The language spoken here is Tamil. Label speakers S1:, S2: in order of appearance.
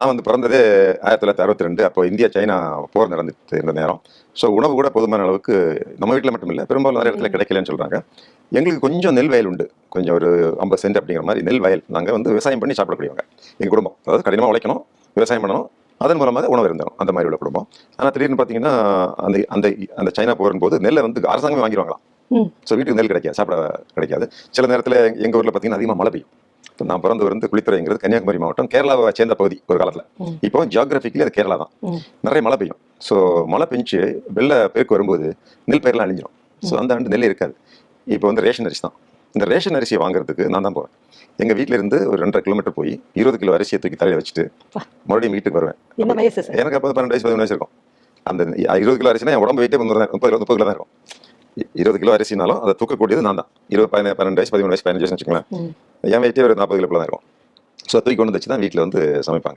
S1: நான் வந்து பிறந்ததே 1962. அப்போ இந்தியா சைனா போர் நடந்துட்டு இருந்த நேரம். ஸோ உணவு கூட போதுமான அளவுக்கு நம்ம வீட்டில் மட்டும் இல்லை, பெரும்பாலும் நிறைய இடத்துல கிடைக்கலன்னு சொல்கிறாங்க. எங்களுக்கு கொஞ்சம் நெல் வயல் உண்டு. கொஞ்சம் ஒரு 50 சென்ட் அப்படிங்கிற மாதிரி நெல் வயல். நாங்கள் வந்து விவசாயம் பண்ணி சாப்பிடக்கூடியவங்க எங்கள் குடும்பம். அதாவது கடினமாக உழைக்கணும், விவசாயம் பண்ணணும், அதன் மூலமாக உணவு இருந்தோம். அந்த மாதிரி உள்ள குடும்பம். ஆனால் திடீர்னு பார்த்தீங்கன்னா அந்த அந்த அந்த சைனா போரின் போது நெல்லை வந்து அரசாங்கமே வாங்கிடுவாங்களாம். ஸோ வீட்டுக்கு நெல் கிடைக்காது, சாப்பிட கிடைக்காது. சில நேரத்தில் எங்கள் ஊரில் பார்த்தீங்கன்னா அதிகமாக மழை பெய்யும். இப்போ நான் பிறந்து வந்து குளித்துறைங்கிறது கன்னியாகுமரி மாவட்டம், கேரளாவை சேர்ந்த பகுதி ஒரு காலத்தில். இப்போ ஜியாகிரபிக்கலி அது கேரளா தான். நிறைய மழை பெய்யும். ஸோ மழை பெஞ்சு வெள்ள பெருக்கு வரும்போது நெல் பயிரெலாம் அழிஞ்சிடும். ஸோ அந்த ஆண்டு நெல் இருக்காது. இப்போ வந்து ரேஷன் அரிசி தான். இந்த ரேஷன் அரிசியை வாங்குறதுக்கு நான் தான் போவேன். எங்கள் வீட்டில இருந்து ஒரு 2.5 கிலோமீட்டர் போய் 20 கிலோ அரிசியை தூக்கி தலையில் வச்சுட்டு மறுபடியும் வீட்டுக்கு வருவேன். எனக்கு அப்போ 12 வயசு 13 வயசு இருக்கும். அந்த 20 கிலோ அரிசினா என் உடம்பு வெயிட்டே 30 கிலோ தான் இருக்கும். 20 கிலோ அரிசினாலும் அதை தூக்கக்கூடியது நான் தான். 12 வயசு 13 வயசு 15 வயசு வச்சுக்கோங்களேன். என் வெயிட்டே ஒரு 40 கிலோ தான் இருக்கும். ஸோ தூக்கி கொண்டு வச்சு தான் வீட்டில் வந்து சமைப்பாங்க.